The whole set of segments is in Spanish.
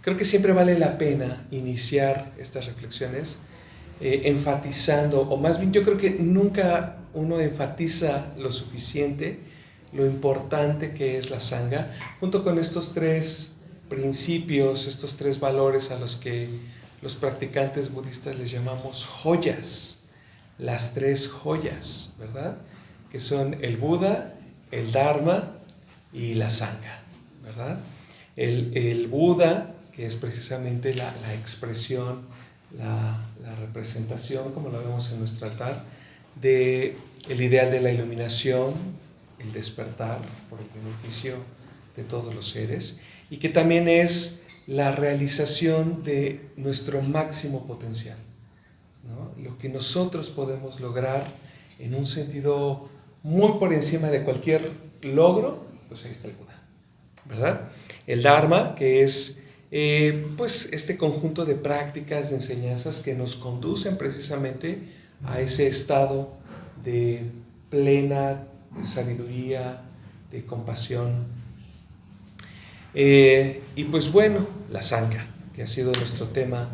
creo que siempre vale la pena iniciar estas reflexiones enfatizando, o más bien yo creo que nunca uno enfatiza lo suficiente lo importante que es la sangha, junto con estos tres principios, estos tres valores a los que los practicantes budistas les llamamos joyas, las tres joyas, ¿verdad? Que son el Buda, el Dharma y la sangha, ¿verdad? El Buda, que es precisamente la expresión, la representación, como lo vemos en nuestro altar, del ideal de la iluminación, el despertar por el beneficio de todos los seres, y que también es la realización de nuestro máximo potencial, ¿no? Lo que nosotros podemos lograr en un sentido muy por encima de cualquier logro, pues ahí está el Buda, ¿verdad? El Dharma, que es pues este conjunto de prácticas, de enseñanzas que nos conducen precisamente a ese estado de plena sabiduría, de compasión. Y pues bueno, la sangha, que ha sido nuestro tema,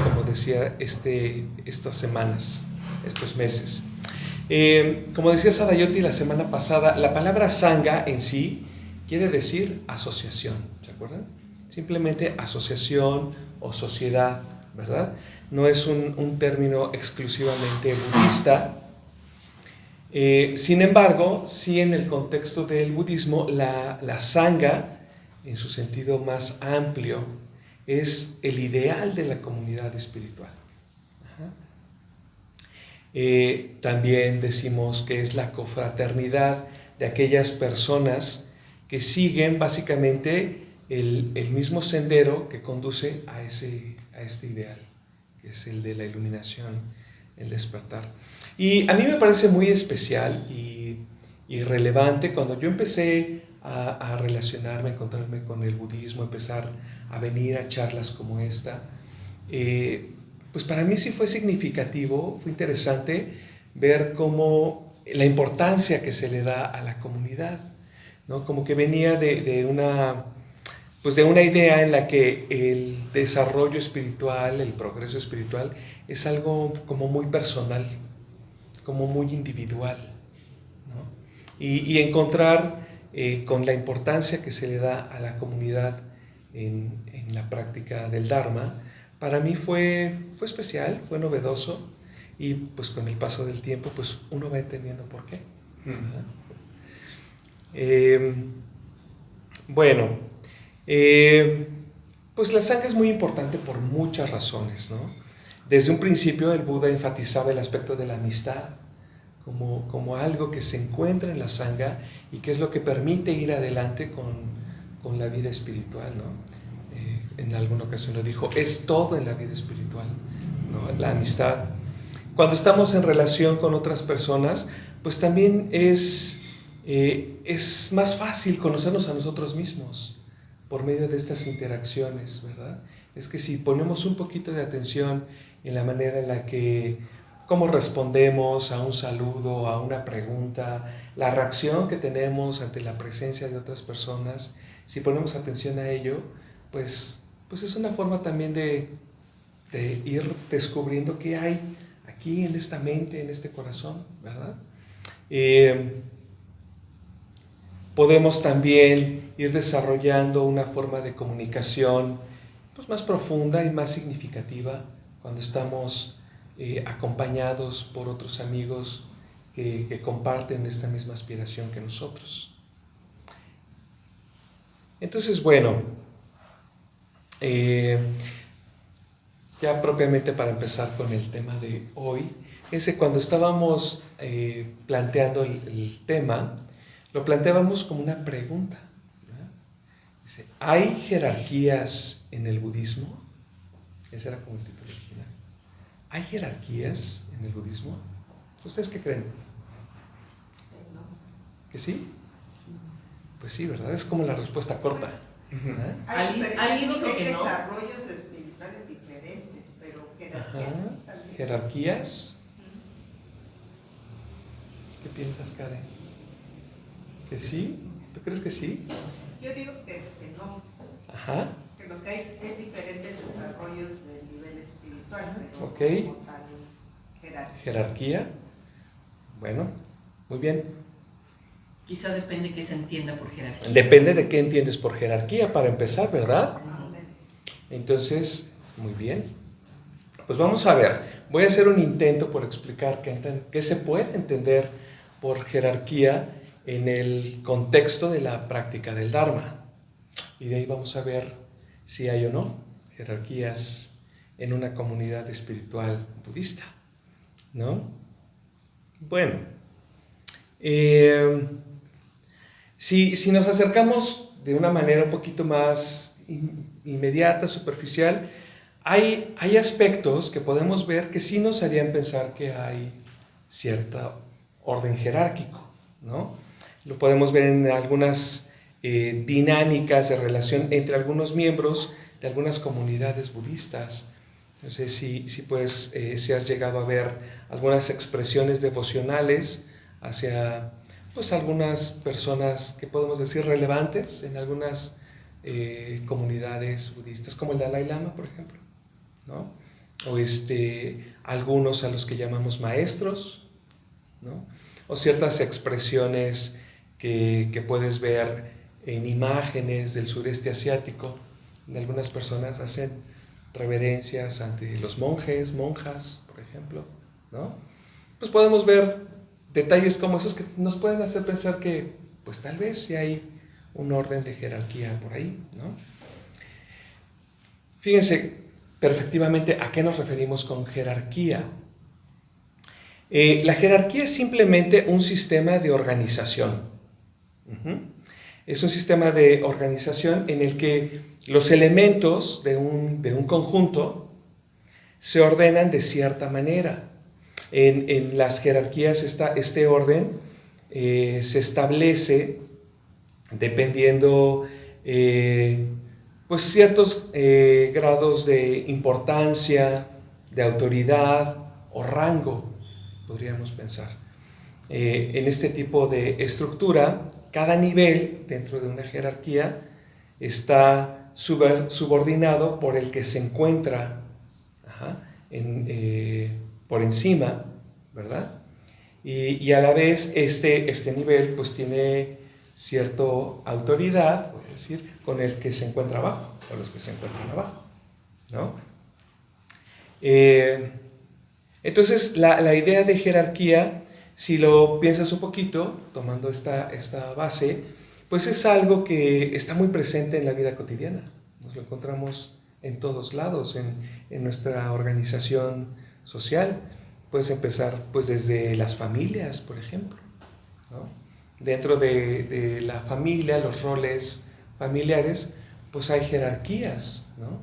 como decía, estas semanas, estos meses. Como decía Sadayoti la semana pasada, la palabra sangha en sí quiere decir asociación, ¿se acuerdan? Simplemente asociación o sociedad, ¿verdad? No es un término exclusivamente budista. Sin embargo, sí, en el contexto del budismo, la sangha, en su sentido más amplio, es el ideal de la comunidad espiritual. También decimos que es la confraternidad de aquellas personas que siguen básicamente el mismo sendero que conduce a este ideal, que es el de la iluminación, el despertar. Y a mí me parece muy especial y relevante cuando yo empecé a relacionarme, a encontrarme con el budismo, empezar a venir a charlas como esta. Pues para mí sí fue significativo, fue interesante ver cómo la importancia que se le da a la comunidad, ¿no? Como que venía de una idea en la que el desarrollo espiritual, el progreso espiritual, es algo como muy personal, como muy individual, ¿no? Y encontrar con la importancia que se le da a la comunidad en la práctica del Dharma, para mí fue especial, fue novedoso, y pues con el paso del tiempo pues uno va entendiendo por qué. Bueno, pues la sangha es muy importante por muchas razones, ¿no? Desde un principio el Buda enfatizaba el aspecto de la amistad como algo que se encuentra en la sangha y que es lo que permite ir adelante con la vida espiritual, ¿no? En alguna ocasión lo dijo, es todo en la vida espiritual, ¿no? La amistad. Cuando estamos en relación con otras personas, pues también es más fácil conocernos a nosotros mismos por medio de estas interacciones, ¿verdad? Es que si ponemos un poquito de atención en la manera en la que, cómo respondemos a un saludo, a una pregunta, la reacción que tenemos ante la presencia de otras personas, si ponemos atención a ello, pues es una forma también de ir descubriendo qué hay aquí en esta mente, en este corazón, ¿verdad? Podemos también ir desarrollando una forma de comunicación pues más profunda y más significativa cuando estamos acompañados por otros amigos que comparten esta misma aspiración que nosotros. Entonces, bueno, ya propiamente para empezar con el tema de hoy, cuando estábamos planteando el tema, lo planteábamos como una pregunta, ¿verdad? Dice, ¿hay jerarquías en el budismo? Ese era como el título original. ¿Hay jerarquías en el budismo? ¿Ustedes qué creen? ¿Que sí? Pues sí, ¿verdad? Es como la respuesta corta. Hay desarrollos espirituales diferentes, pero jerarquías también. ¿Jerarquías? ¿Qué piensas, Karen? ¿Que sí? ¿Tú crees que sí? Yo digo que no. Ajá. Que los porque es diferentes desarrollos del nivel espiritual, pero okay. Como tal jerarquía. Bueno, muy bien. Quizá depende qué se entienda por jerarquía. Depende de qué entiendes por jerarquía, para empezar, ¿verdad? Entonces, muy bien. Pues vamos a ver, voy a hacer un intento por explicar qué se puede entender por jerarquía en el contexto de la práctica del Dharma. Y de ahí vamos a ver si hay o no jerarquías en una comunidad espiritual budista, ¿no? Bueno, si nos acercamos de una manera un poquito más inmediata, superficial, hay aspectos que podemos ver que sí nos harían pensar que hay cierto orden jerárquico, ¿no? Lo podemos ver en algunas dinámicas de relación entre algunos miembros de algunas comunidades budistas. No sé si has llegado a ver algunas expresiones devocionales hacia pues, algunas personas que podemos decir relevantes en algunas comunidades budistas, como el Dalai Lama, por ejemplo, ¿no? O algunos a los que llamamos maestros, ¿no? O ciertas expresiones que puedes ver en imágenes del sureste asiático, donde algunas personas hacen reverencias ante los monjes, monjas, por ejemplo, ¿no? Pues podemos ver detalles como esos que nos pueden hacer pensar que, pues tal vez sí hay un orden de jerarquía por ahí, ¿no? Fíjense perfectivamente a qué nos referimos con jerarquía. La jerarquía es simplemente un sistema de organización. Es un sistema de organización en el que los elementos de un conjunto se ordenan de cierta manera. En las jerarquías este orden se establece dependiendo pues ciertos grados de importancia, de autoridad o rango, podríamos pensar. En este tipo de estructura, cada nivel dentro de una jerarquía está subordinado por el que se encuentra por encima, ¿verdad? Y a la vez este nivel pues tiene cierta autoridad, voy a decir, con el que se encuentra abajo, o los que se encuentran abajo, ¿no? Entonces la idea de jerarquía, si lo piensas un poquito, tomando esta base, pues es algo que está muy presente en la vida cotidiana. Nos lo encontramos en todos lados, en nuestra organización social. Puedes empezar pues desde las familias, por ejemplo, ¿no? Dentro de la familia, los roles familiares, pues hay jerarquías, ¿no?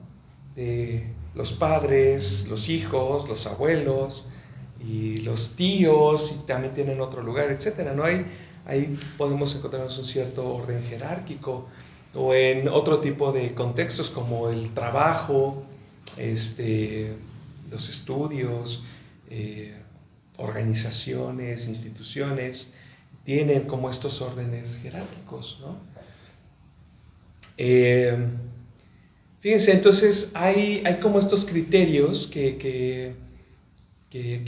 De los padres, los hijos, los abuelos y los tíos, y también tienen otro lugar, etcétera, ¿no? Ahí podemos encontrarnos un cierto orden jerárquico, o en otro tipo de contextos como el trabajo, los estudios, organizaciones, instituciones, tienen como estos órdenes jerárquicos, ¿no? Fíjense, entonces hay como estos criterios que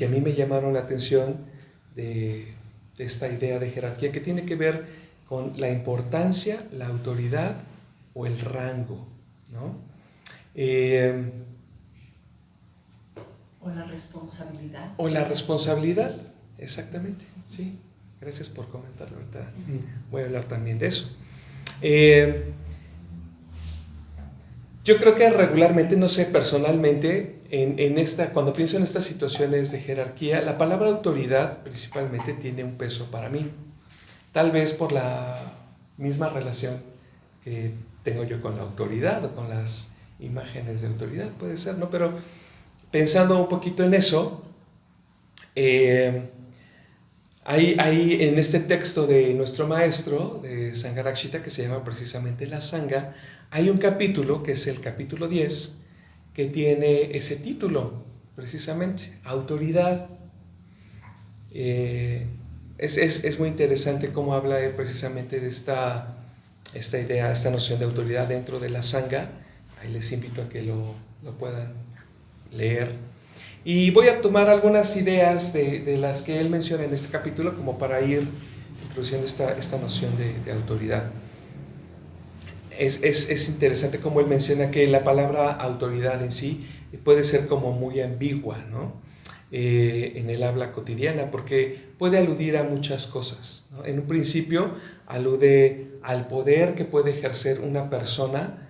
a mí me llamaron la atención de esta idea de jerarquía, que tiene que ver con la importancia, la autoridad o el rango, ¿no? O la responsabilidad. O la responsabilidad, exactamente, sí. Gracias por comentarlo, ahorita voy a hablar también de eso. Yo creo que regularmente, no sé, personalmente, cuando pienso en estas situaciones de jerarquía, la palabra autoridad principalmente tiene un peso para mí. Tal vez por la misma relación que tengo yo con la autoridad o con las imágenes de autoridad, puede ser, ¿no? Pero pensando un poquito en eso, hay en este texto de nuestro maestro, de Sangharakshita, que se llama precisamente la Sangha, hay un capítulo, que es el capítulo 10, que tiene ese título, precisamente, autoridad. Es muy interesante cómo habla precisamente de esta idea, esta noción de autoridad dentro de la Sangha, Ahí les invito a que lo puedan leer. Y voy a tomar algunas ideas de las que él menciona en este capítulo como para ir introduciendo esta noción de autoridad. Es interesante como él menciona que la palabra autoridad en sí puede ser como muy ambigua, ¿no? En el habla cotidiana, porque puede aludir a muchas cosas, ¿no? En un principio alude al poder que puede ejercer una persona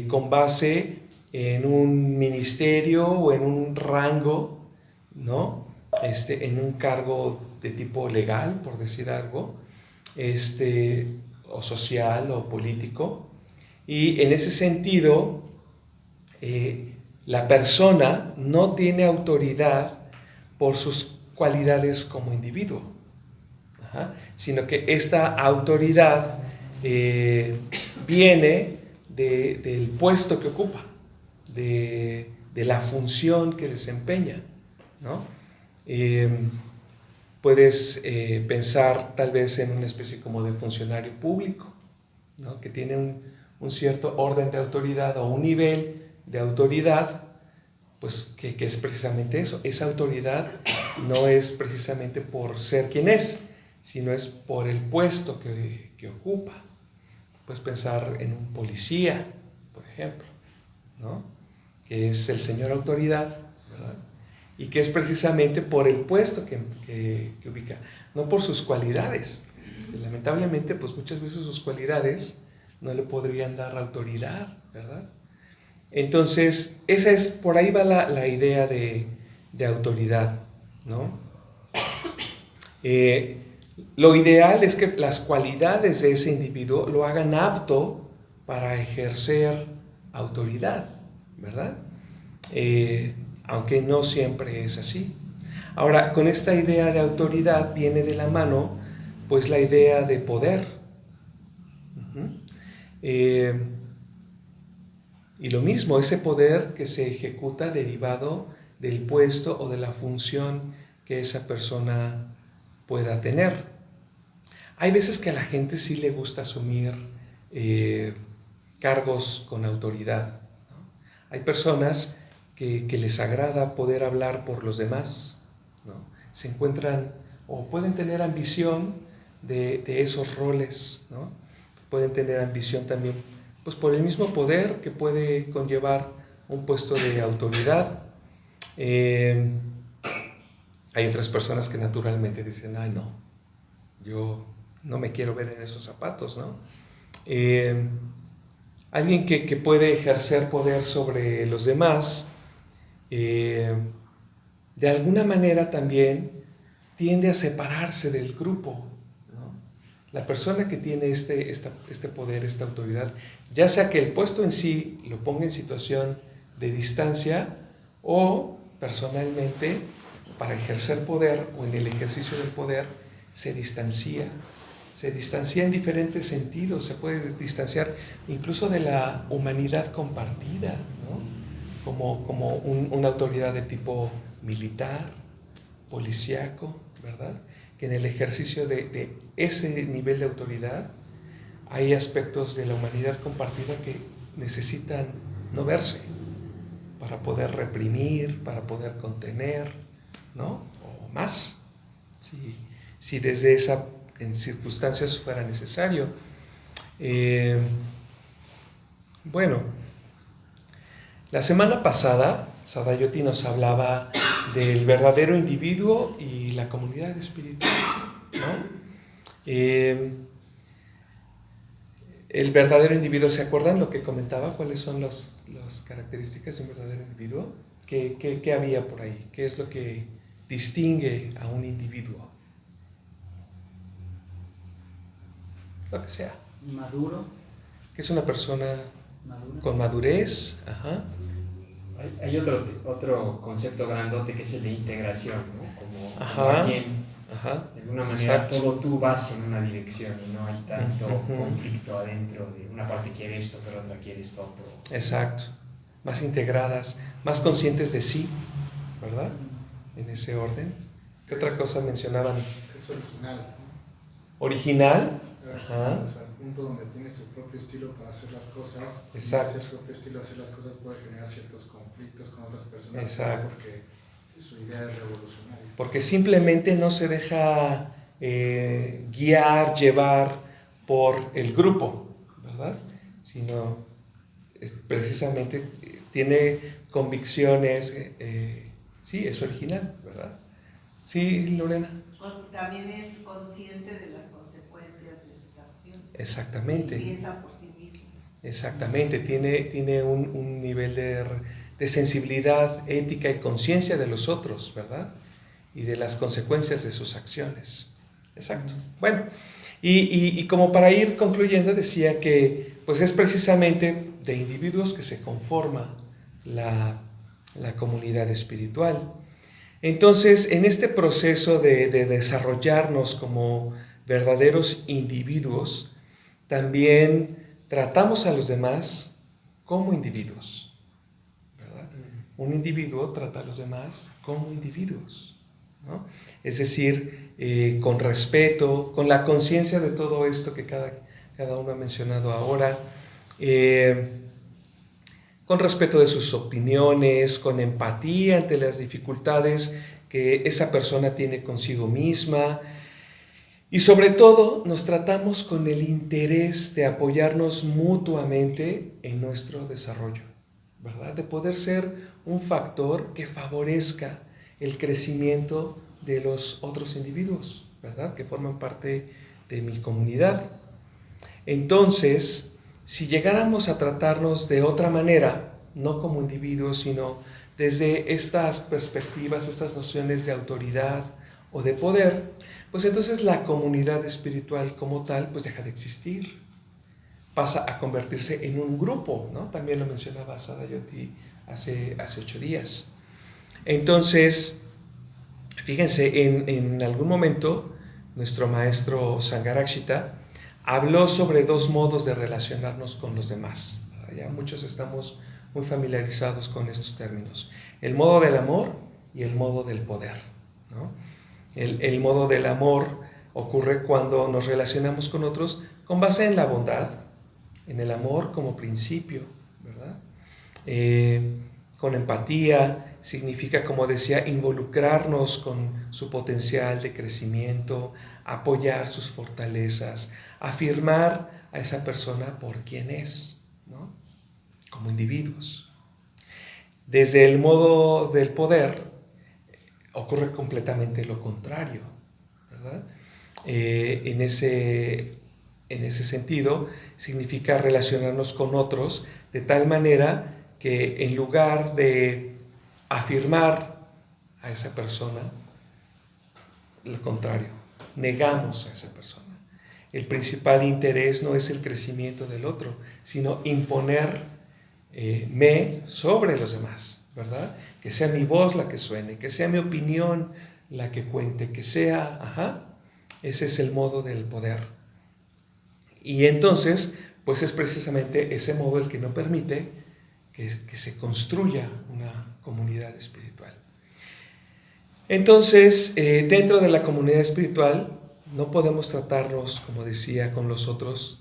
con base en un ministerio o en un rango, ¿no? En un cargo de tipo legal, por decir algo, o social o político. Y en ese sentido, la persona no tiene autoridad por sus cualidades como individuo, sino que esta autoridad viene del puesto que ocupa, de la función que desempeña, ¿no? Puedes pensar tal vez en una especie como de funcionario público, ¿no? Que tiene un cierto orden de autoridad o un nivel de autoridad, pues que es precisamente eso. Esa autoridad no es precisamente por ser quien es, sino es por el puesto que ocupa. Puedes pensar en un policía, por ejemplo, ¿no? Que es el señor autoridad, ¿verdad? Y que es precisamente por el puesto que ubica, no por sus cualidades. Lamentablemente, pues muchas veces sus cualidades no le podrían dar autoridad, ¿verdad? Entonces, por ahí va la idea de autoridad, ¿no? Lo ideal es que las cualidades de ese individuo lo hagan apto para ejercer autoridad, ¿verdad? Aunque no siempre es así. Ahora, con esta idea de autoridad viene de la mano, pues, la idea de poder. Y lo mismo, ese poder que se ejecuta derivado del puesto o de la función que esa persona pueda tener. Hay veces que a la gente sí le gusta asumir cargos con autoridad, ¿no? Hay personas que les agrada poder hablar por los demás, ¿no? Se encuentran o pueden tener ambición de esos roles, ¿no? Pueden tener ambición también, pues, por el mismo poder que puede conllevar un puesto de autoridad. Hay otras personas que naturalmente dicen, ay, no, yo no me quiero ver en esos zapatos, ¿no? Alguien que puede ejercer poder sobre los demás, de alguna manera también tiende a separarse del grupo, ¿no? La persona que tiene este poder, esta autoridad, ya sea que el puesto en sí lo ponga en situación de distancia o personalmente, para ejercer poder o en el ejercicio del poder, se distancia en diferentes sentidos. Se puede distanciar incluso de la humanidad compartida, ¿no? Como una autoridad de tipo militar, policíaco, ¿verdad? Que en el ejercicio de ese nivel de autoridad hay aspectos de la humanidad compartida que necesitan no verse para poder reprimir, para poder contener, ¿no? O más, si desde en circunstancias fuera necesario. Bueno, la semana pasada Sadayoti nos hablaba del verdadero individuo y la comunidad espiritual, ¿no? El verdadero individuo, ¿se acuerdan lo que comentaba? ¿Cuáles son las características de un verdadero individuo? ¿Qué había por ahí? ¿Qué es lo que distingue a un individuo? Lo que sea. Maduro. Que es una persona Madura. con madurez. Ajá. Hay otro concepto grandote que es el de integración, ¿no? Como alguien, de alguna manera, exacto, todo tú vas en una dirección y no hay tanto conflicto adentro de una parte quiere esto, pero otra quiere esto otro. Exacto. Más integradas, más conscientes de sí, ¿verdad? En ese orden. ¿Qué otra cosa mencionaban? Es original. ¿Original? Ajá. punto donde tiene su propio estilo para hacer las cosas. Exacto. Y ese propio estilo de hacer las cosas puede generar ciertos conflictos con otras personas. Exacto. Porque su idea es revolucionaria. Porque simplemente no se deja guiar, llevar por el grupo, ¿verdad? Sino precisamente tiene convicciones, sí, es original, ¿verdad? Sí, Lorena. También es consciente de las consecuencias de sus acciones. Exactamente. Y piensa por sí mismo. Exactamente, tiene un nivel de sensibilidad ética y conciencia de los otros, ¿verdad? Y de las consecuencias de sus acciones. Exacto. Bueno, y como para ir concluyendo, decía que pues es precisamente de individuos que se conforma la comunidad espiritual. Entonces, en este proceso de desarrollarnos como verdaderos individuos, también tratamos a los demás como individuos, ¿verdad? Un individuo trata a los demás como individuos, ¿no? Es decir, con respeto, con la conciencia de todo esto que cada uno ha mencionado ahora, con respeto de sus opiniones, con empatía ante las dificultades que esa persona tiene consigo misma, y sobre todo nos tratamos con el interés de apoyarnos mutuamente en nuestro desarrollo, ¿verdad? De poder ser un factor que favorezca el crecimiento de los otros individuos, ¿verdad? Que forman parte de mi comunidad. Entonces, si llegáramos a tratarnos de otra manera, no como individuos, sino desde estas perspectivas, estas nociones de autoridad o de poder, pues entonces la comunidad espiritual como tal pues deja de existir, pasa a convertirse en un grupo, ¿no? También lo mencionaba Sadayoti hace 8 días. Entonces, fíjense, en algún momento nuestro maestro Sangharakshita habló sobre 2 modos de relacionarnos con los demás. Ya muchos estamos muy familiarizados con estos términos: el modo del amor y el modo del poder, ¿no? El modo del amor ocurre cuando nos relacionamos con otros con base en la bondad, en el amor como principio, ¿verdad? Con empatía significa, como decía, involucrarnos con su potencial de crecimiento, apoyar sus fortalezas, afirmar a esa persona por quien es, ¿no? Como individuos. Desde el modo del poder ocurre completamente lo contrario, ¿verdad? En ese sentido, significa relacionarnos con otros de tal manera que en lugar de afirmar a esa persona, lo contrario, negamos a esa persona. El principal interés no es el crecimiento del otro, sino imponerme sobre los demás, ¿verdad? Que sea mi voz la que suene, que sea mi opinión la que cuente, que sea, ese es el modo del poder. Y entonces, pues es precisamente ese modo el que no permite que se construya una comunidad espiritual. Entonces, dentro de la comunidad espiritual, no podemos tratarnos, como decía, con los otros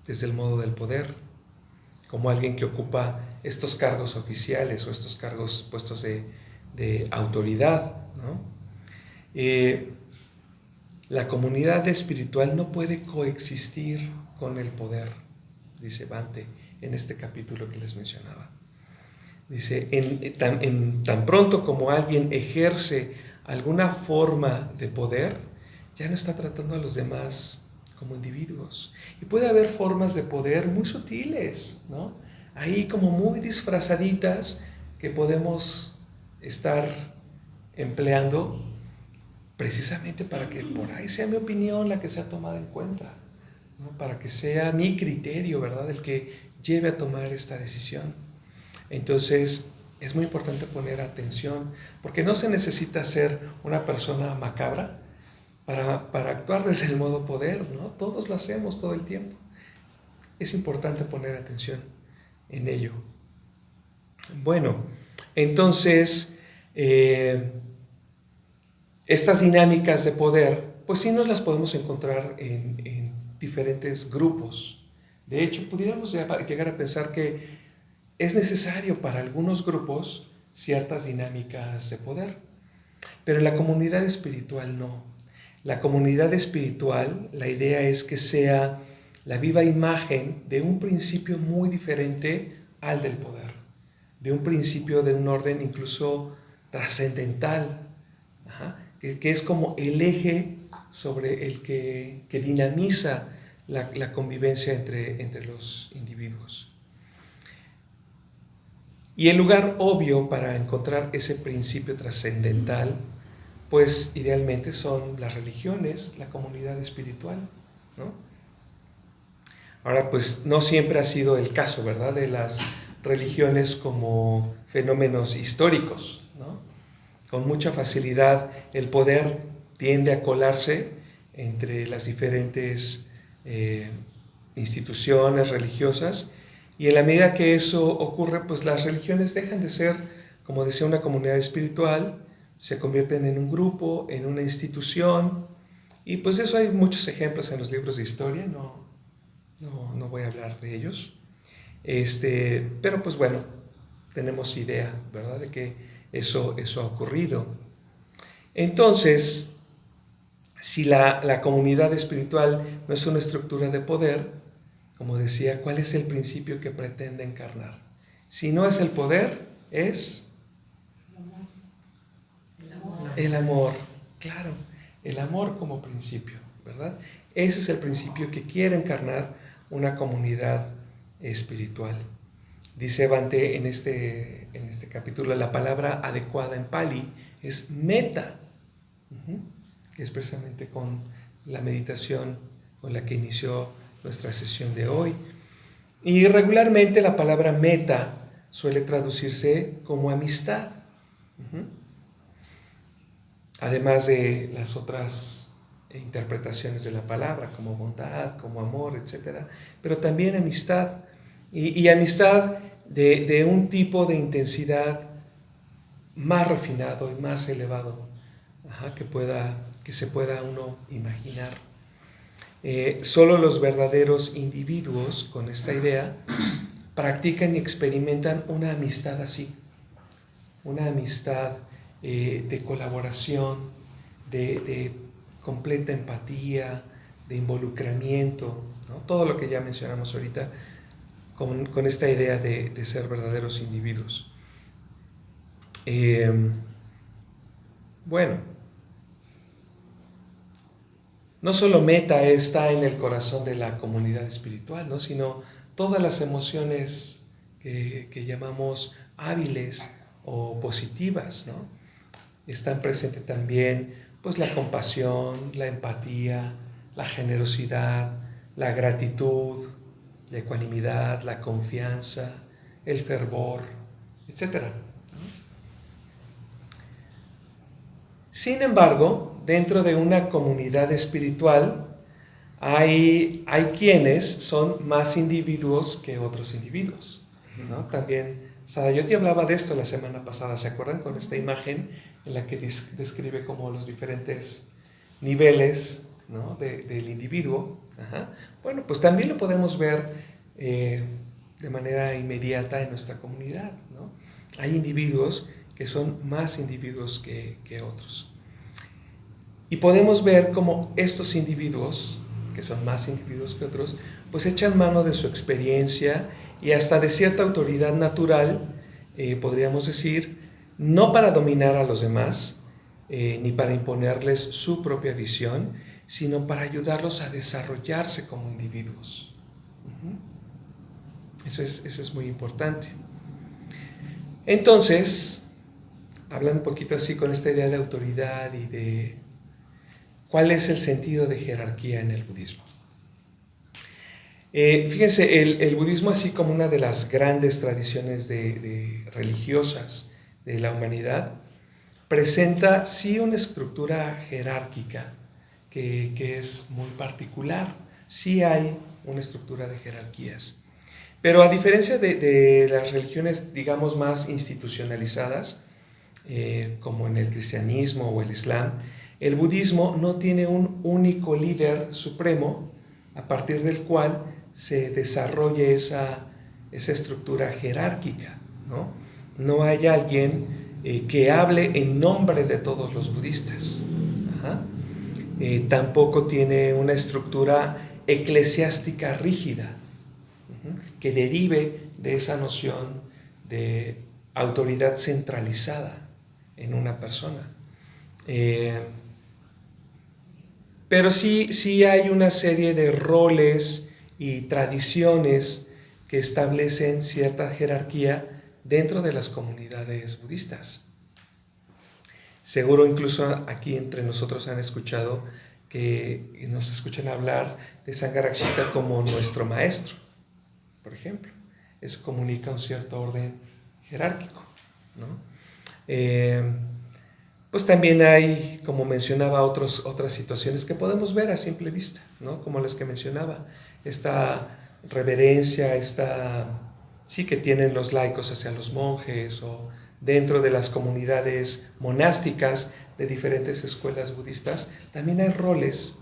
desde el modo del poder, como alguien que ocupa estos cargos oficiales o estos cargos puestos de autoridad, ¿no? La comunidad espiritual no puede coexistir con el poder, dice Bhante en este capítulo que les mencionaba. Dice, tan pronto como alguien ejerce alguna forma de poder, ya no está tratando a los demás como individuos. Y puede haber formas de poder muy sutiles, ¿no? Ahí como muy disfrazaditas que podemos estar empleando precisamente para que por ahí sea mi opinión la que sea tomada en cuenta, ¿no? Para que sea mi criterio, ¿verdad?, el que lleve a tomar esta decisión. Entonces, es muy importante poner atención, porque no se necesita ser una persona macabra para actuar desde el modo poder, ¿no? Todos lo hacemos todo el tiempo. Es importante poner atención en ello. Bueno, entonces, estas dinámicas de poder, pues sí nos las podemos encontrar en diferentes grupos. De hecho, pudiéramos llegar a pensar que es necesario para algunos grupos ciertas dinámicas de poder, pero en la comunidad espiritual no. La comunidad espiritual, la idea es que sea la viva imagen de un principio muy diferente al del poder, de un principio de un orden incluso trascendental, que es como el eje sobre el que dinamiza la convivencia entre los individuos. Y el lugar obvio para encontrar ese principio trascendental, pues idealmente son las religiones, la comunidad espiritual, ¿no? Ahora, pues no siempre ha sido el caso, ¿verdad?, de las religiones como fenómenos históricos, ¿no? Con mucha facilidad el poder tiende a colarse entre las diferentes instituciones religiosas, y en la medida que eso ocurre, pues las religiones dejan de ser, como decía, una comunidad espiritual, se convierten en un grupo, en una institución, y pues eso hay muchos ejemplos en los libros de historia, no voy a hablar de ellos, pero pues bueno, tenemos idea, ¿verdad?, de que eso ha ocurrido. Entonces, si la comunidad espiritual no es una estructura de poder, como decía, ¿cuál es el principio que pretende encarnar? Si no es el poder, es el amor. Claro, el amor como principio, ¿verdad? Ese es el principio que quiere encarnar una comunidad espiritual. Dice Bhante en este capítulo, la palabra adecuada en Pali es metta, que es precisamente con la meditación con la que inició nuestra sesión de hoy. Y regularmente la palabra metta suele traducirse como amistad, además de las otras interpretaciones de la palabra, como bondad, como amor, etc. Pero también amistad, y amistad de un tipo de intensidad más refinado y más elevado, que se pueda uno imaginar. Solo los verdaderos individuos con esta idea practican y experimentan una amistad así, una amistad de colaboración, de completa empatía, de involucramiento, ¿no? Todo lo que ya mencionamos ahorita con esta idea de ser verdaderos individuos. Bueno, no solo metta está en el corazón de la comunidad espiritual, ¿no?, sino todas las emociones que llamamos hábiles o positivas, ¿no? Están presentes también, pues, la compasión, la empatía, la generosidad, la gratitud, la ecuanimidad, la confianza, el fervor, etc. Sin embargo, dentro de una comunidad espiritual hay quienes son más individuos que otros individuos, ¿no? También Sadayoti hablaba de esto la semana pasada, ¿se acuerdan? Con esta imagen en la que describe como los diferentes niveles, ¿no?, del individuo. Bueno, pues también lo podemos ver de manera inmediata en nuestra comunidad, ¿no? Hay individuos que son más individuos que otros. Y podemos ver cómo estos individuos, que son más individuos que otros, pues echan mano de su experiencia y hasta de cierta autoridad natural, podríamos decir, no para dominar a los demás, ni para imponerles su propia visión, sino para ayudarlos a desarrollarse como individuos. Eso es muy importante. Entonces, hablando un poquito así con esta idea de autoridad y de cuál es el sentido de jerarquía en el budismo. Fíjense, el budismo, así como una de las grandes tradiciones religiosas de la humanidad, presenta sí una estructura jerárquica que es muy particular. Sí hay una estructura de jerarquías. Pero a diferencia de las religiones, digamos, más institucionalizadas, como en el cristianismo o el islam, el budismo no tiene un único líder supremo a partir del cual se desarrolle esa estructura jerárquica, ¿no? No hay alguien que hable en nombre de todos los budistas. Ajá. Tampoco tiene una estructura eclesiástica rígida, que derive de esa noción de autoridad centralizada en una persona. Pero sí hay una serie de roles y tradiciones que establecen cierta jerarquía dentro de las comunidades budistas. Seguro incluso aquí entre nosotros han escuchado que nos escuchan hablar de Sangharakshita como nuestro maestro, por ejemplo. Eso comunica un cierto orden jerárquico, ¿no? Pues también hay, como mencionaba, otras situaciones que podemos ver a simple vista, ¿no? Como las que mencionaba, esta reverencia, sí que tienen los laicos hacia los monjes, o dentro de las comunidades monásticas de diferentes escuelas budistas, también hay roles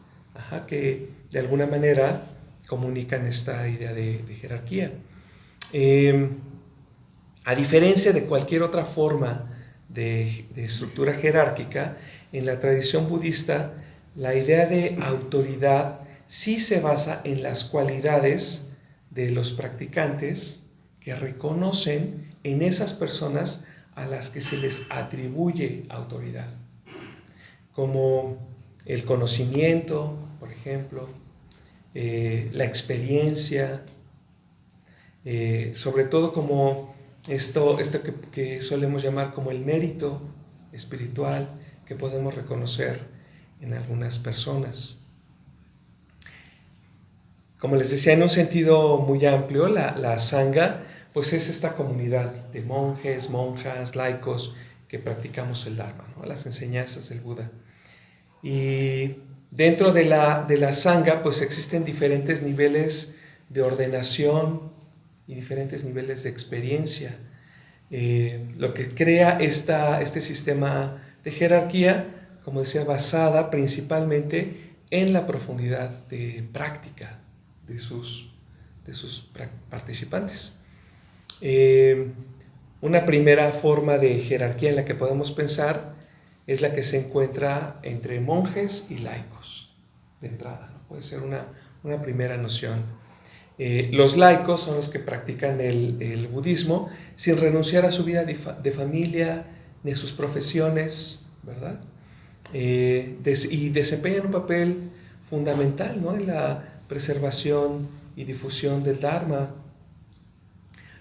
que de alguna manera comunican esta idea de jerarquía. A diferencia de cualquier otra forma de estructura jerárquica, en la tradición budista la idea de autoridad sí se basa en las cualidades de los practicantes que reconocen en esas personas a las que se les atribuye autoridad, como el conocimiento, por ejemplo, la experiencia, sobre todo como esto que solemos llamar como el mérito espiritual que podemos reconocer en algunas personas. Como les decía, en un sentido muy amplio, la Sangha pues es esta comunidad de monjes, monjas, laicos que practicamos el Dharma, ¿no? Las enseñanzas del Buda. Y dentro de la Sangha pues existen diferentes niveles de ordenación y diferentes niveles de experiencia, lo que crea este sistema de jerarquía, como decía, basada principalmente en la profundidad de práctica de sus participantes. Una primera forma de jerarquía en la que podemos pensar es la que se encuentra entre monjes y laicos, de entrada, ¿no? Puede ser una primera noción. Los laicos son los que practican el budismo sin renunciar a su vida de familia ni a sus profesiones, ¿verdad? Y desempeñan un papel fundamental, ¿no? En la preservación y difusión del Dharma.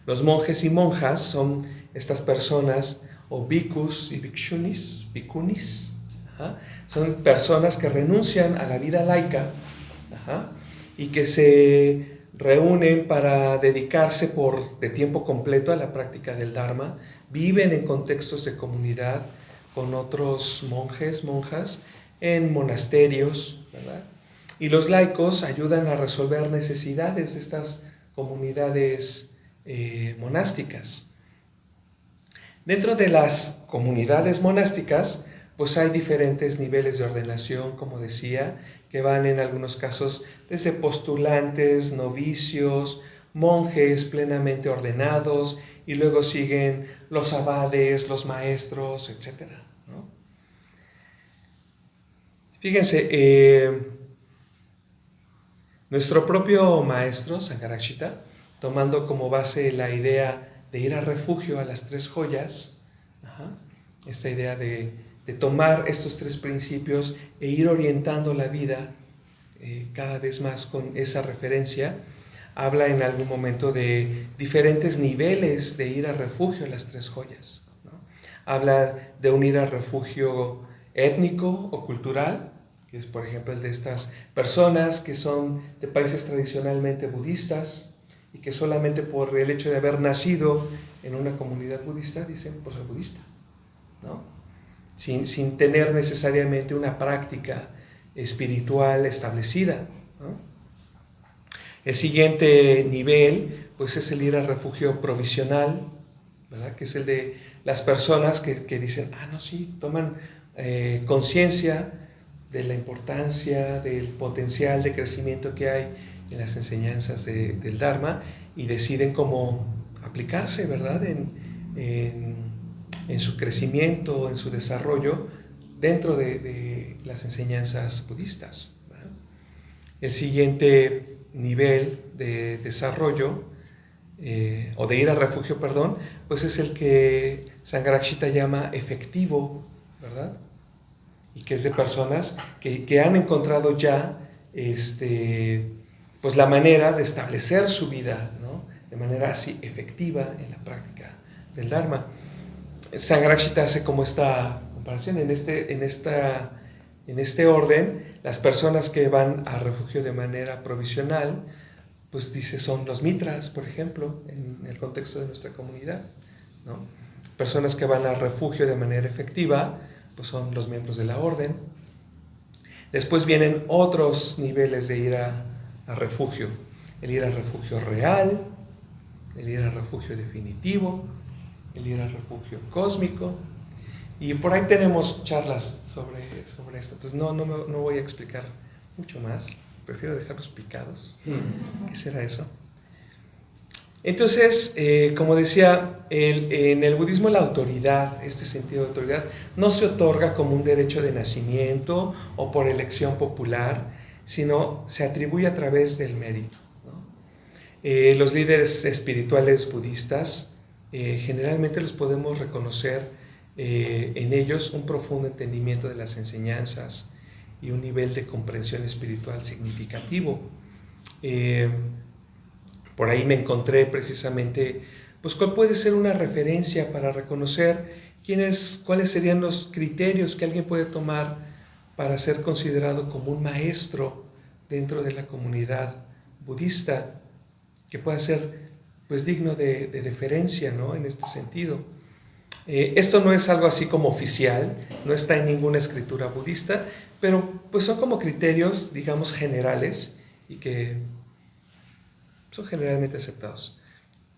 Los monjes y monjas son estas personas, o bhikkhus y bhikkhunis, son personas que renuncian a la vida laica y que se reúnen para dedicarse de tiempo completo a la práctica del Dharma, viven en contextos de comunidad con otros monjes, monjas, en monasterios, ¿verdad? Y los laicos ayudan a resolver necesidades de estas comunidades monásticas. Dentro de las comunidades monásticas, pues hay diferentes niveles de ordenación, como decía, que van en algunos casos desde postulantes, novicios, monjes plenamente ordenados, y luego siguen los abades, los maestros, etc., ¿no? Fíjense, nuestro propio maestro, Sangharakshita, tomando como base la idea de ir a refugio a las tres joyas, esta idea de tomar estos tres principios e ir orientando la vida cada vez más con esa referencia, habla en algún momento de diferentes niveles de ir a refugio a las tres joyas, ¿no? Habla de un ir a refugio étnico o cultural, que es por ejemplo el de estas personas que son de países tradicionalmente budistas, y que solamente por el hecho de haber nacido en una comunidad budista dicen, pues soy budista, ¿no? Sin tener necesariamente una práctica espiritual establecida, ¿no? El siguiente nivel, pues es el ir al refugio provisional, ¿verdad? Que es el de las personas que dicen, no, sí, toman conciencia de la importancia, del potencial de crecimiento que hay en las enseñanzas del Dharma y deciden cómo aplicarse, ¿verdad?, en su crecimiento, en su desarrollo dentro de las enseñanzas budistas, ¿verdad? El siguiente nivel de desarrollo, o de ir al refugio, perdón, pues es el que Sangharakshita llama efectivo, ¿verdad? Y que es de personas que han encontrado ya pues la manera de establecer su vida, ¿no?, de manera así efectiva en la práctica del Dharma. Sangharakshita hace como esta comparación. En este orden, las personas que van al refugio de manera provisional, pues dice, son los mitras, por ejemplo, en el contexto de nuestra comunidad, ¿no? Personas que van al refugio de manera efectiva, pues son los miembros de la orden. Después vienen otros niveles de ir a refugio. El ir al refugio real, el ir al refugio definitivo, el ir al refugio cósmico. Y por ahí tenemos charlas sobre esto. Entonces no voy a explicar mucho más. Prefiero dejarlos picados. ¿Qué será eso? Entonces, como decía, en el budismo la autoridad, este sentido de autoridad, no se otorga como un derecho de nacimiento o por elección popular, sino se atribuye a través del mérito, ¿no? Los líderes espirituales budistas generalmente los podemos reconocer en ellos un profundo entendimiento de las enseñanzas y un nivel de comprensión espiritual significativo. Por ahí me encontré precisamente, pues cuál puede ser una referencia para reconocer cuáles serían los criterios que alguien puede tomar para ser considerado como un maestro dentro de la comunidad budista, que pueda ser pues digno de deferencia, ¿no?, en este sentido. Esto no es algo así como oficial, no está en ninguna escritura budista, pero pues son como criterios, digamos, generales y que son generalmente aceptados.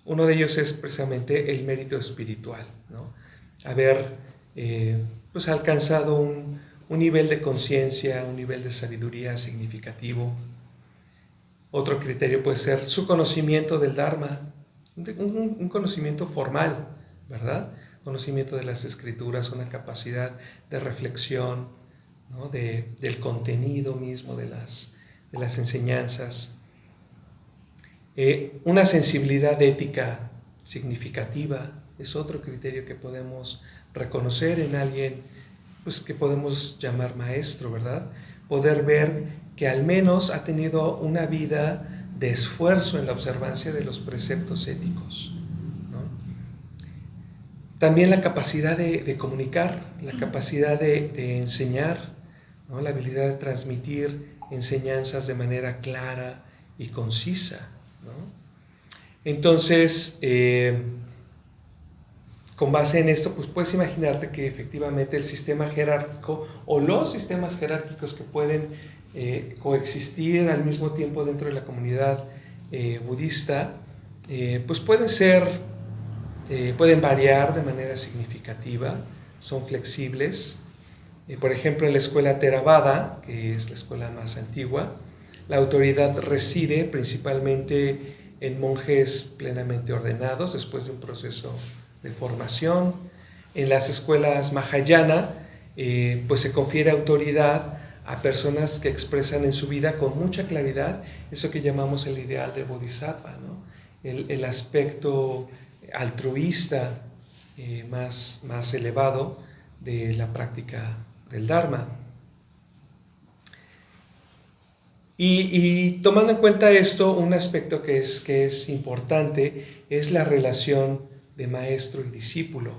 Uno de ellos es precisamente el mérito espiritual, ¿no? Haber pues alcanzado un nivel de conciencia, un nivel de sabiduría significativo. Otro criterio puede ser su conocimiento del Dharma, un conocimiento formal, ¿verdad? Conocimiento de las escrituras, una capacidad de reflexión, ¿no?, del contenido mismo de las enseñanzas. Una sensibilidad ética significativa es otro criterio que podemos reconocer en alguien, pues, que podemos llamar maestro, ¿verdad? Poder ver que al menos ha tenido una vida de esfuerzo en la observancia de los preceptos éticos, ¿no? También la capacidad de comunicar, la capacidad de enseñar, ¿no?, la habilidad de transmitir enseñanzas de manera clara y concisa, ¿no? Entonces, con base en esto, pues puedes imaginarte que efectivamente el sistema jerárquico o los sistemas jerárquicos que pueden coexistir al mismo tiempo dentro de la comunidad budista, pues pueden variar de manera significativa, son flexibles. Por ejemplo, en la escuela Theravada, que es la escuela más antigua, la autoridad reside principalmente en monjes plenamente ordenados después de un proceso de formación. En las escuelas Mahayana, pues se confiere autoridad a personas que expresan en su vida con mucha claridad eso que llamamos el ideal de Bodhisattva, ¿no? El aspecto altruista más elevado de la práctica del Dharma. Y tomando en cuenta esto, un aspecto que es importante es la relación de maestro y discípulo,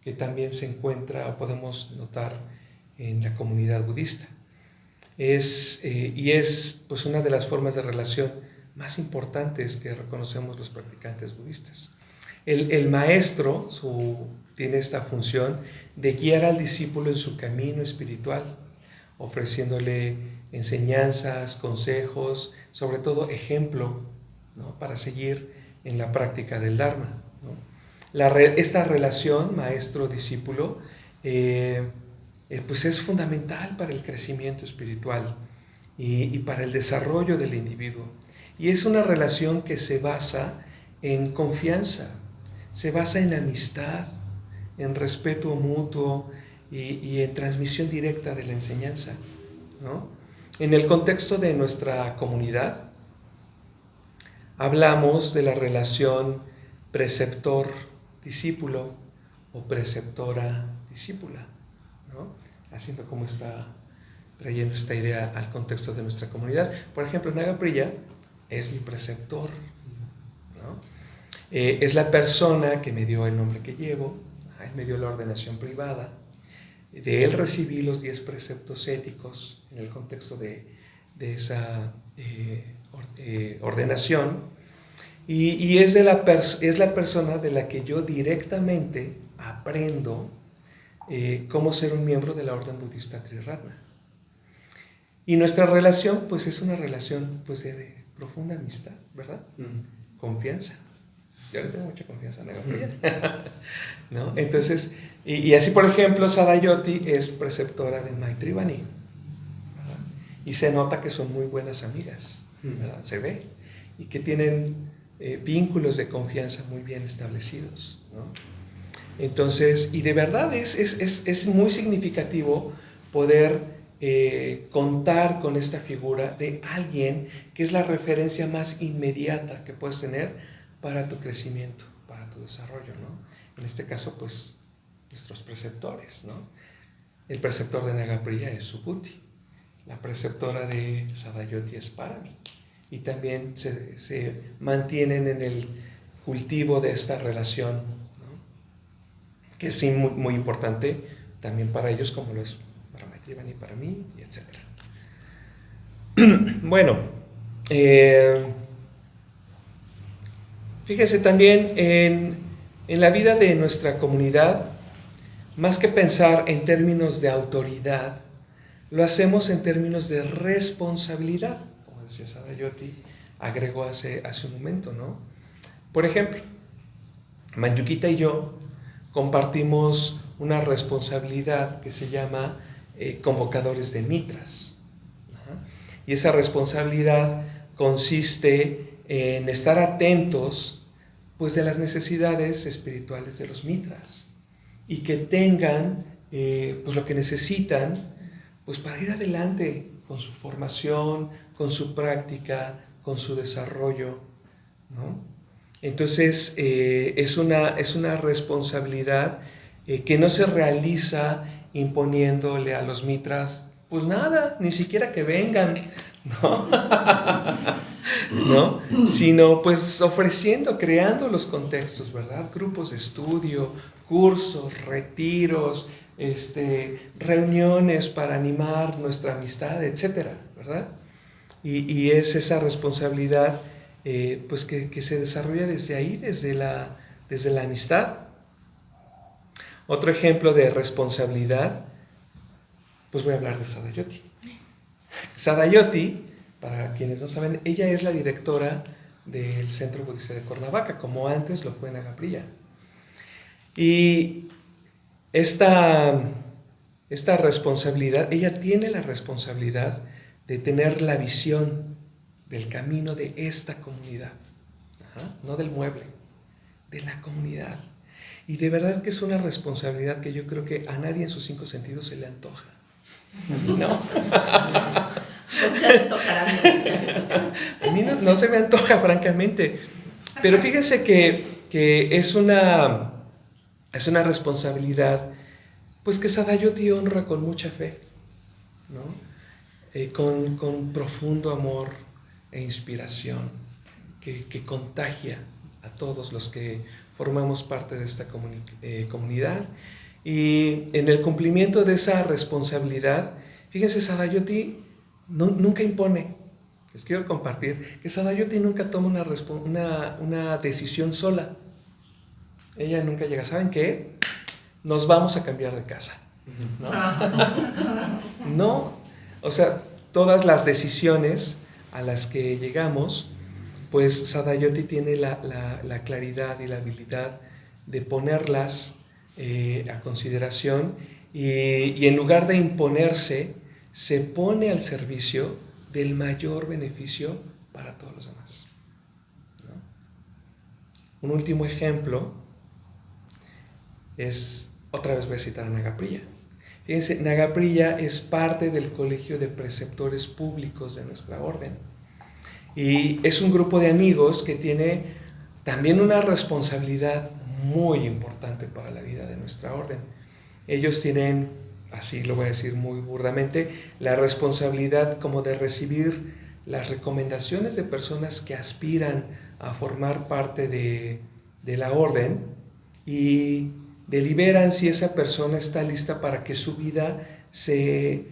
que también se encuentra o podemos notar en la comunidad budista. Es pues una de las formas de relación más importantes que reconocemos los practicantes budistas. El maestro tiene esta función de guiar al discípulo en su camino espiritual, ofreciéndole enseñanzas, consejos, sobre todo ejemplo, ¿no?, para seguir en la práctica del Dharma, ¿no? Esta relación maestro-discípulo pues es fundamental para el crecimiento espiritual y para el desarrollo del individuo. Y es una relación que se basa en confianza, se basa en amistad, en respeto mutuo y en transmisión directa de la enseñanza, ¿no? En el contexto de nuestra comunidad, hablamos de la relación preceptor-discípulo o preceptora-discípula, ¿no? Haciendo como está trayendo esta idea al contexto de nuestra comunidad. Por ejemplo, Naga Priya es mi preceptor, ¿no? Es la persona que me dio el nombre que llevo, él me dio la ordenación privada, de él recibí los 10 preceptos éticos en el contexto de esa ordenación, y es la persona de la que yo directamente aprendo cómo ser un miembro de la orden budista Triratna. Y nuestra relación pues es una relación pues de profunda amistad, ¿verdad? Confianza. Yo le tengo mucha confianza a Naga Priya, ¿no? Entonces, y así por ejemplo Sadayoti es preceptora de Maitri Bani, ¿verdad? Y se nota que son muy buenas amigas, ¿verdad? Se ve, y que tienen vínculos de confianza muy bien establecidos, ¿no? Entonces, y de verdad es muy significativo poder contar con esta figura de alguien que es la referencia más inmediata que puedes tener para tu crecimiento, para tu desarrollo, ¿no? En este caso, pues, nuestros preceptores, ¿no? El preceptor de Naga Priya es Subhuti, la preceptora de Sadayoti es Parami, y también se mantienen en el cultivo de esta relación, ¿no? Que es muy, muy importante también para ellos, como lo es para Maitri Bani, para mí, y etc. Bueno, fíjense también en la vida de nuestra comunidad, más que pensar en términos de autoridad, lo hacemos en términos de responsabilidad, como decía Sadayoti, agregó hace un momento, ¿no? Por ejemplo, Manjukita y yo compartimos una responsabilidad que se llama convocadores de mitras. Y esa responsabilidad consiste en estar atentos pues de las necesidades espirituales de los mitras y que tengan pues lo que necesitan pues para ir adelante con su formación, con su práctica, con su desarrollo, ¿no? Entonces es una responsabilidad que no se realiza imponiéndole a los mitras pues nada, ni siquiera que vengan, ¿no? ¿No? Sino pues ofreciendo, creando los contextos, ¿verdad? Grupos de estudio, cursos, retiros, reuniones para animar nuestra amistad, etcétera, ¿verdad? Y es esa responsabilidad pues que se desarrolla desde ahí, desde la amistad. Otro ejemplo de responsabilidad, pues voy a hablar de Sadayoti. Sadayoti, para quienes no saben, ella es la directora del Centro Budista de Cuernavaca, como antes lo fue Naga Priya. Y esta responsabilidad, ella tiene la responsabilidad de tener la visión del camino de esta comunidad, no del mueble, de la comunidad. Y de verdad que es una responsabilidad que yo creo que a nadie en sus 5 sentidos se le antoja, ¿no? A mí no se me antoja, francamente. Pero fíjense que es una responsabilidad pues que Sadayoti honra con mucha fe, ¿no? Con profundo amor e inspiración que contagia a todos los que formamos parte de esta comunidad. Y en el cumplimiento de esa responsabilidad, fíjense, Sadayoti nunca impone. Les quiero compartir que Sadayoti nunca toma una decisión sola. Ella nunca llega, ¿saben qué? Nos vamos a cambiar de casa, ¿no? No, o sea, todas las decisiones a las que llegamos, pues Sadayoti tiene la claridad y la habilidad de ponerlas a consideración y en lugar de imponerse, se pone al servicio del mayor beneficio para todos los demás, ¿no? Un último ejemplo es, otra vez voy a citar a Nagaprilla. Fíjense, Nagaprilla es parte del Colegio de Preceptores Públicos de nuestra orden. Y es un grupo de amigos que tiene también una responsabilidad muy importante para la vida de nuestra orden. Ellos tienen, así lo voy a decir muy burdamente, la responsabilidad como de recibir las recomendaciones de personas que aspiran a formar parte de la orden y deliberan si esa persona está lista para que su vida se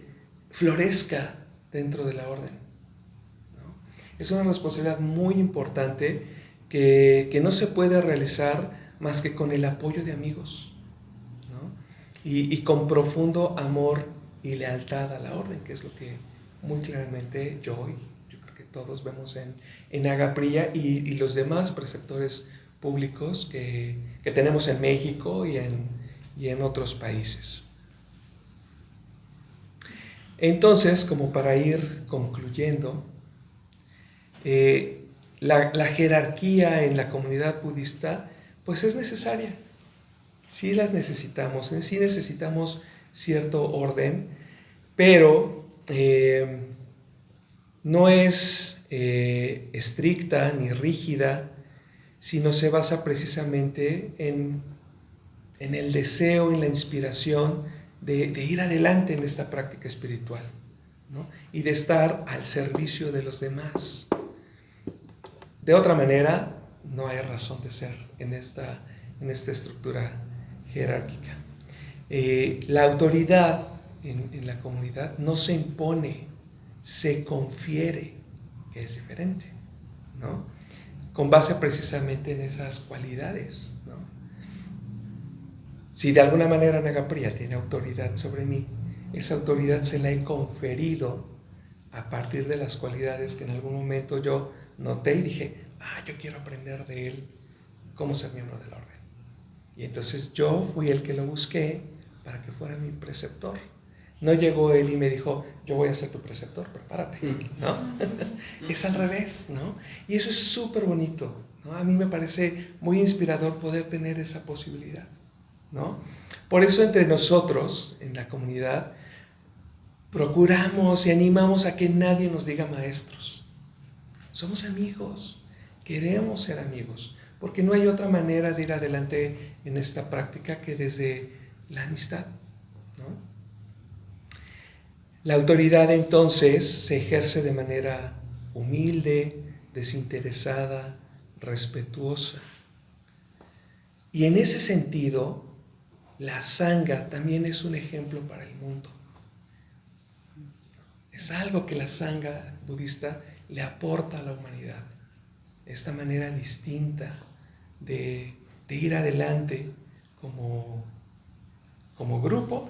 florezca dentro de la orden, ¿no? Es una responsabilidad muy importante que no se puede realizar más que con el apoyo de amigos, ¿no? Y con profundo amor y lealtad a la orden, que es lo que muy claramente yo creo que todos vemos en Nagaprilla y los demás preceptores públicos que tenemos en México y en otros países. Entonces, como para ir concluyendo, la jerarquía en la comunidad budista pues es necesaria. Sí las necesitamos, sí necesitamos cierto orden, pero no es estricta ni rígida, sino se basa precisamente en el deseo, en la inspiración de ir adelante en esta práctica espiritual, ¿no? Y de estar al servicio de los demás. De otra manera, no hay razón de ser en esta estructura jerárquica. La autoridad en la comunidad no se impone, se confiere, que es diferente, ¿no? Con base precisamente en esas cualidades, ¿no? Si de alguna manera Nagaprilla tiene autoridad sobre mí, esa autoridad se la he conferido a partir de las cualidades que en algún momento yo noté y dije, yo quiero aprender de él cómo ser miembro de la orden. Y entonces yo fui el que lo busqué para que fuera mi preceptor. No llegó él y me dijo, yo voy a ser tu preceptor, prepárate, ¿no? Es al revés, ¿no? Y eso es súper bonito, ¿no? A mí me parece muy inspirador poder tener esa posibilidad, ¿no? Por eso entre nosotros, en la comunidad, procuramos y animamos a que nadie nos diga maestros. Somos amigos, queremos ser amigos, porque no hay otra manera de ir adelante en esta práctica que desde la amistad, ¿no? La autoridad entonces se ejerce de manera humilde, desinteresada, respetuosa. Y en ese sentido, la sangha también es un ejemplo para el mundo. Es algo que la sangha budista le aporta a la humanidad. Esta manera distinta de ir adelante como grupo,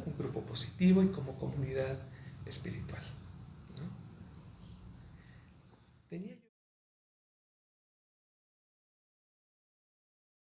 un grupo positivo y como comunidad espiritual, ¿no?